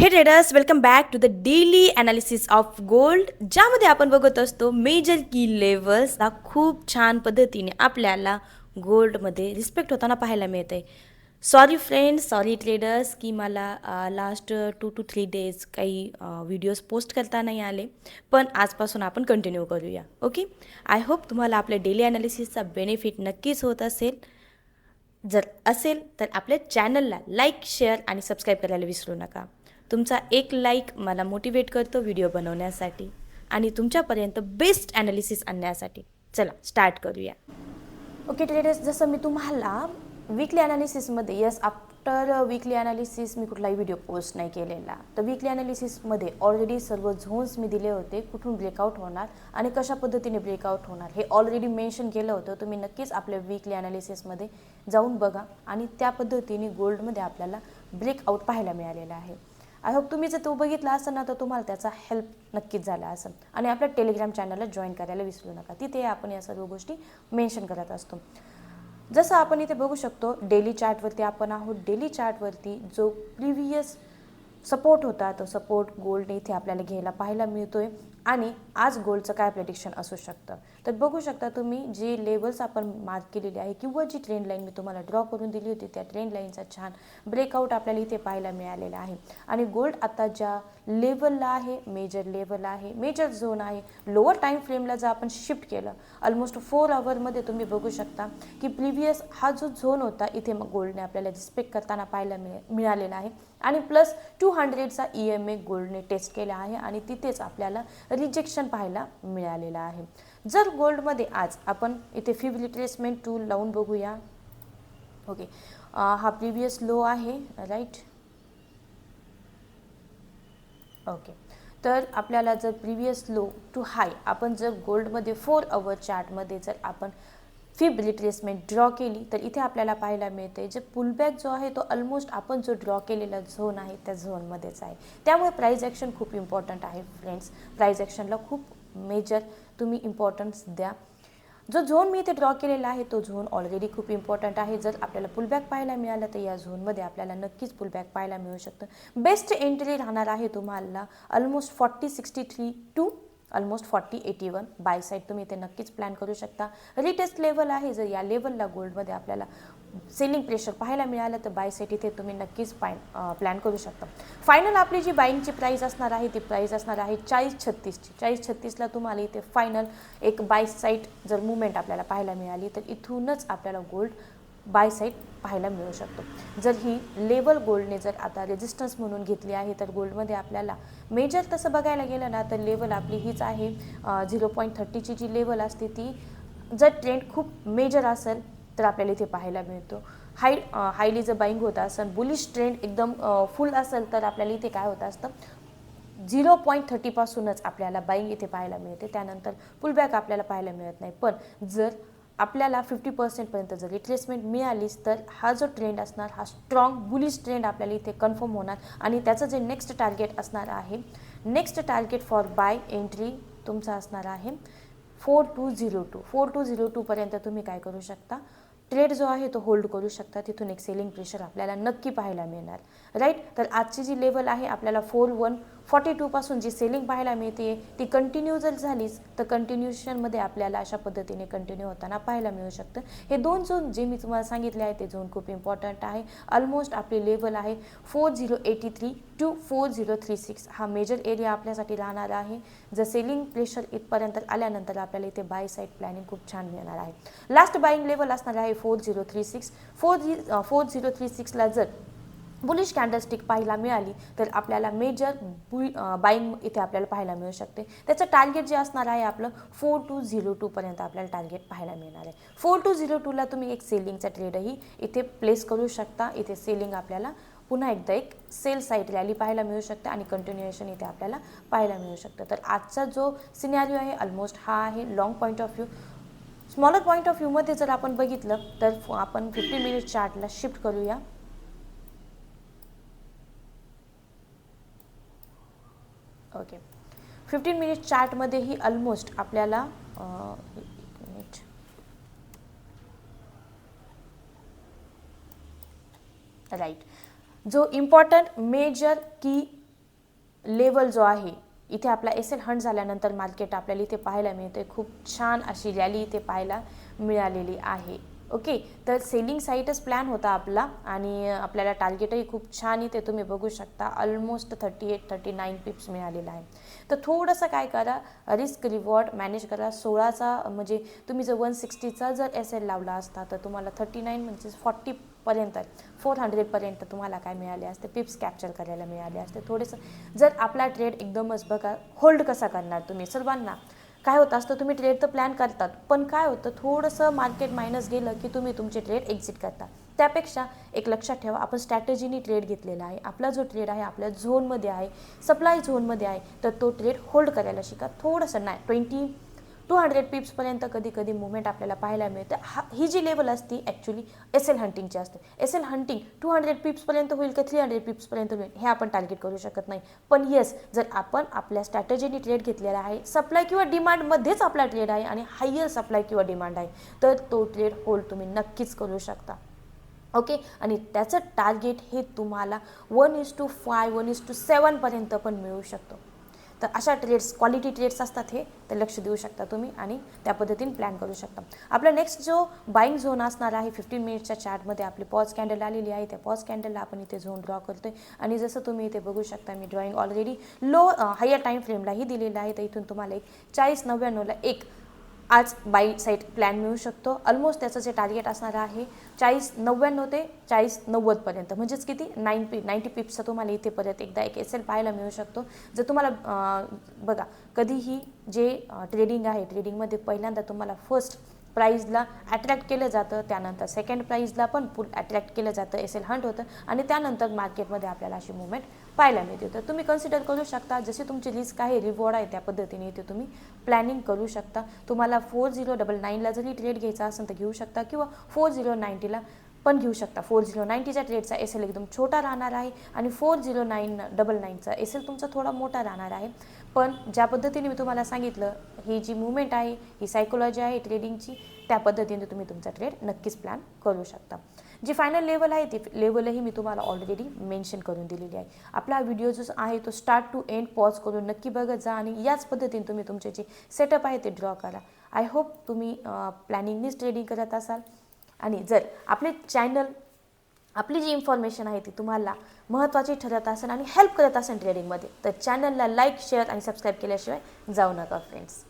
हे traders, welcome back to the daily analysis of gold, ज्यामध्ये आपण बघत असतो मेजर की लेवल्स हा खूप छान पद्धतीने आपल्याला गोल्डमध्ये रिस्पेक्ट होताना पाहायला मिळते. सॉरी फ्रेंड्स, सॉरी ट्रेडर्स की मला लास्ट 2 to 3 days काही व्हिडिओज पोस्ट करता नाही आले, पण आजपासून आपण कंटिन्यू करूया. ओके, आय होप तुम्हाला आपल्या डेली ॲनालिसिसचा बेनिफिट नक्कीच होत असेल. जर असेल तर आपल्या चॅनलला लाईक, शेअर आणि सबस्क्राईब करायला विसरू नका. तुमचा एक लाईक मला मोटिवेट करतो व्हिडिओ बनवण्यासाठी आणि तुमच्यापर्यंत बेस्ट ॲनालिसिस आणण्यासाठी. चला स्टार्ट करूया. ओके ट्रेडर्स, जसं मी तुम्हाला वीकली ॲनालिसिसमध्ये आफ्टर वीकली ॲनालिसिस मी कुठलाही व्हिडिओ पोस्ट नाही केलेला. तर वीकली ॲनालिसिसमध्ये ऑलरेडी सर्व झोन्स मी दिले होते, कुठून ब्रेकआउट होणार आणि कशा पद्धतीने ब्रेकआउट होणार हे ऑलरेडी मेन्शन केलं होतं. तुम्ही नक्कीच आपल्या वीकली ॲनालिसिसमध्ये जाऊन बघा आणि त्या पद्धतीने गोल्डमध्ये आपल्याला ब्रेकआउट पाहायला मिळालेला आहे. आय होप तुम्ही जर तो बघितला असेल ना तर तुम्हाला त्याचा हेल्प नक्कीच झाला असेल. आणि आपल्या टेलिग्राम चॅनलला जॉईन करायला विसरू नका, तिथे आपण या सर्व गोष्टी मेन्शन करत असतो. जसं आपण इथे बघू शकतो डेली चार्टवरती आपण आहोत. डेली चार्टवरती जो प्रिव्हियस सपोर्ट होता तो सपोर्ट गोल्डने इथे आपल्याला घ्यायला पाहायला मिळतोय. आणि आज गोल्डचं काय प्रेडिक्शन असू शकतं तर बघू शकता तुम्ही, जे लेवल्स आपण मार्क केलेले आहे किंवा जी ट्रेंड लाईन मी तुम्हाला ड्रॉ करून दिली होती त्या ट्रेंड लाईनचा छान ब्रेकआउट आपल्याला इथे पाहायला मिळालेला आहे. आणि गोल्ड आता ज्या लेवलला आहे, मेजर लेवल आहे, मेजर झोन आहे, लोअर टाईम फ्रेमला जर आपण शिफ्ट केलं ऑलमोस्ट 4 आवरमध्ये तुम्ही बघू शकता की प्रिव्हियस हा जो झोन होता इथे मग गोल्डने आपल्याला रिस्पेक्ट करताना पाहायला मिळालेला आहे. आणि प्लस 200चा EMA गोल्डने टेस्ट केला आहे आणि तिथेच आपल्याला रिजेक्शन पाहायला मिळालेलं आहे. जर गोल्डमध्ये आज आपण इथे फिब रिट्रेसमेंट टूल लावून बघूया. ओके, हा प्रिव्हियस लो आहे, राईट. ओके, तर आपल्याला जर प्रिव्हियस लो टू हाय आपण जर गोल्डमध्ये 4 आवर चार्टमध्ये जर आपण फिब रिट्रेसमेंट ड्रॉ केली तर इथे आपल्याला पाहायला मिळते जे पुलबॅक जो आहे तो ऑलमोस्ट आपण जो ड्रॉ केलेला झोन आहे त्या झोनमध्येच आहे. त्यामुळे प्राइस ॲक्शन खूप इम्पॉर्टंट आहे फ्रेंड्स. प्राइस ॲक्शनला खूप मेजर तुम्ही इम्पॉर्टन्स द्या. जो झोन मी इथे ड्रॉ केलेला आहे तो झोन ऑलरेडी खूप इम्पॉर्टंट आहे. जर आपल्याला पुलबॅक पाहायला मिळालं तर या झोनमध्ये आपल्याला नक्कीच पुलबॅक पाहायला मिळू शकतं. बेस्ट एंट्री राहणार आहे तुम्हाला almost 4063 to almost 4081 buy side तुम्ही इथे नक्कीच प्लॅन करू शकता. रिटेस्ट लेवल आहे, जर या लेवलला गोल्डमध्ये आपल्याला सेलिंग प्रेशर पाहायला मिळालं तर बाय साईड इथे तुम्ही नक्कीच प्लॅन करू शकता. फायनल आपली जी बाईंगची प्राईस असणार आहे ती प्राईस असणार आहे 4036ची. 4036ला तुम्हाला इथे फायनल एक बाय साईड जर मुवमेंट आपल्याला पाहायला मिळाली तर इथूनच आपल्याला गोल्ड बाय साईड पाहायला मिळू शकतो. जर ही लेवल गोल्डने जर आता रेजिस्टन्स म्हणून घेतली आहे तर गोल्डमध्ये आपल्याला मेजर तसं बघायला गेलं ना तर लेवल आपली हीच आहे. 0.30ची जी लेवल असते ती जर ट्रेंड खूप मेजर असेल तर आपल्याला इथे पाहायला मिळतो. हायली जर बाईंग होत असेल, बुलिश ट्रेंड एकदम फुल असेल तर आपल्याला इथे काय होतं असतं 0.30पासूनच आपल्याला बाईंग इथे पाहायला मिळते. त्यानंतर पुलबॅक आपल्याला पाहायला मिळत नाही. पण जर आपल्याला 50% जर रिट्रेसमेंट मिळालीच तर हा जो ट्रेंड असणार हा स्ट्रॉंग बुलिश ट्रेंड आपल्याला इथे कन्फर्म होणार. आणि त्याचं जे नेक्स्ट टार्गेट असणार आहे, next target for buy entry तुमचा असणार आहे 4202. 4202पर्यंत तुम्ही काय करू शकता, ट्रेड जो आहे तो होल्ड करू शकता. तिथून एक सेलिंग प्रेशर आपल्याला नक्की पाहायला मिळणार, राईट. तर आजची जी लेवल आहे आपल्याला 4142पासून जी सेलिंग पाहायला मिळते ती कंटिन्यू जर झालीच तर कंटिन्युएशनमध्ये आपल्याला अशा पद्धतीने कंटिन्यू होताना पाहायला मिळू शकतं. हे दोन झोन जे मी तुम्हाला सांगितले आहे ते झोन खूप इम्पॉर्टंट आहे. ऑलमोस्ट आपली लेवल आहे 4083 टू 4036. हा मेजर एरिया आपल्यासाठी राहणार आहे. जर सेलिंग प्रेशर इथपर्यंत आल्यानंतर आपल्याला इथे बाय साईड प्लॅनिंग खूप छान मिळणार आहे. लास्ट बाईंग लेवल असणार आहे 4036. 4036ला जर बुलिश कॅन्डलस्टिक पाहायला मिळाली तर आपल्याला मेजर बाईंग इथे आपल्याला पाहायला मिळू शकते. त्याचं टार्गेट जे असणार आहे आपलं 4202पर्यंत आपल्याला टार्गेट पाहायला मिळणार आहे. 4202ला तुम्ही एक सेलिंगचा ट्रेडही इथे प्लेस करू शकता. इथे सेलिंग आपल्याला पुन्हा एकदा एक सेल साईड रॅली पाहायला मिळू शकते आणि कंटिन्युएशन इथे आपल्याला पाहायला मिळू शकतं. तर आजचा जो सिनॅरिओ आहे ऑलमोस्ट हा आहे long point of view. Smaller point of व्ह्यूमध्ये जर आपण बघितलं तर आपण 15 मिनिट चार्टला शिफ्ट करूया. ओके, 15 मिनिट चार्टमध्येही ऑलमोस्ट आपल्याला एक मिनिट, राईट, जो इम्पॉर्टंट मेजर की लेवल जो आहे, इथे आपला एस एल हंट झाल्यानंतर मार्केट आपल्याला इथे पाहायला मिळते, खूप छान अशी रॅली इथे पाहायला मिळालेली आहे. ओके, तर सेलिंग साईटच प्लॅन होता आपला आणि आपल्याला टार्गेटही खूप छान इथे तुम्ही बघू शकता, ऑलमोस्ट 38-39 पिप्स मिळालेला आहे. तर थोडंसं काय करा, रिस्क रिवॉर्ड मॅनेज करा. 16चा म्हणजे तुम्ही जर 160चा जर एस एल लावला असता तर तुम्हाला 39 म्हणजे 40पर्यंत 400पर्यंत तुम्हाला काय मिळाले असते, पिप्स कॅप्चर करायला मिळाले असते. थोडेसं जर आपला ट्रेड एकदमच बघा होल्ड कसा करणार तुम्ही, सर्वांना काय होतं असतं, तुम्ही ट्रेड तर प्लॅन करतात पण काय होतं, थोडंसं मार्केट मायनस गेलं की तुम्ही तुमचे ट्रेड एक्झिट करता. त्यापेक्षा एक लक्षात ठेवा, आपण स्ट्रॅटेजीनी ट्रेड घेतलेला आहे, आपला जो ट्रेड आहे आपल्या झोनमध्ये आहे, सप्लाय झोनमध्ये आहे, तर तो ट्रेड होल्ड करायला शिका. थोडंसं नाही 200 पिप्सपर्यंत कधी कधी मुवमेंट आपल्याला पाहायला मिळते. ही जी लेवल असते ॲक्च्युली एस एल हंटिंगची असते. एस एल हंटिंग 200 पिप्सपर्यंत होईल का 300 पिप्सपर्यंत होईल हे आपण टार्गेट करू शकत नाही. पण येस, जर आपण आपल्या स्ट्रॅटेजीनी ट्रेड घेतलेला आहे, सप्लाय किंवा डिमांडमध्येच आपला ट्रेड आहे आणि हायर सप्लाय किंवा डिमांड आहे, तर तो ट्रेड होल्ड तुम्ही नक्कीच करू शकता. ओके, आणि त्याचं टार्गेट हे तुम्हाला 1:5 1:7पर्यंत पण मिळू शकतो. तर अशा ट्रेड्स, क्वालिटी ट्रेड्स असतात हे, तर लक्ष देऊ शकता तुम्ही आणि त्या पद्धतीने प्लॅन करू शकता. आपला नेक्स्ट जो बाईंग झोन असणार आहे 15 मिनिट्सच्या चार्टमध्ये आपली पॉज कॅन्डल आलेली आहे, त्या पॉज कॅन्डलला आपण इथे झोन ड्रॉ करतोय आणि जसं तुम्ही इथे बघू शकता, मी drawing already low higher time फ्रेमलाही दिलेलं आहे. तर इथून तुम्हाला एक 40.99ला एक आज बाई साईड प्लॅन मिळू शकतो. ऑलमोस्ट त्याचं जे टार्गेट असणार आहे 40.99 ते 40.90पर्यंत, म्हणजेच किती 90 पिप्सचा तुम्हाला इथे परत एकदा एक एस एल पाहायला मिळू शकतो. जर तुम्हाला बघा, कधीही जे ट्रेडिंग आहे, ट्रेडिंगमध्ये पहिल्यांदा तुम्हाला फर्स्ट प्राईजला अट्रॅक्ट केलं जातं, त्यानंतर सेकंड प्राईजला पण अट्रॅक्ट केलं जातं, एस एल हंट होतं आणि त्यानंतर मार्केटमध्ये आपल्याला अशी मुवमेंट पाहायला मिळते. तर तुम्ही कन्सिडर करू शकता, जशी तुमची रिस्क आहे, रिवॉर्ड आहे, त्या पद्धतीने इथे तुम्ही प्लॅनिंग करू शकता. तुम्हाला 4099ला जरी ट्रेड घ्यायचा असेल तर घेऊ शकता किंवा 4090ला पण घेऊ शकता. 4090च्या ट्रेडचा एस एल एकदम छोटा राहणार आहे आणि 4099चा एस एल तुमचा थोडा मोठा राहणार आहे. पण ज्या पद्धतीने मी तुम्हाला सांगितलं, ही जी मुवमेंट आहे, ही सायकोलॉजी आहे ट्रेडिंगची, त्या पद्धतीने तुम्ही तुमचा ट्रेड नक्कीच प्लॅन करू शकता. जी फायनल लेवल आहे ती लेवलही मी तुम्हाला ऑलरेडी मेन्शन करून दिलेली आहे. आपला व्हिडिओ जो आहे तो स्टार्ट टू एंड पॉज करून नक्की बघत जा आणि याच पद्धतीने तुम्ही तुमचे जे सेटअप आहे ते ड्रॉ करा. आय होप तुम्ही प्लॅनिंगनीच ट्रेडिंग करत असाल आणि जर आपले चॅनल, आपली जी इन्फॉर्मेशन आहे ती तुम्हाला महत्त्वाची ठरत असेल आणि हेल्प करत असेल ट्रेडिंगमध्ये, तर चॅनलला लाईक, शेअर आणि सबस्क्राईब केल्याशिवाय जाऊ नका फ्रेंड्स.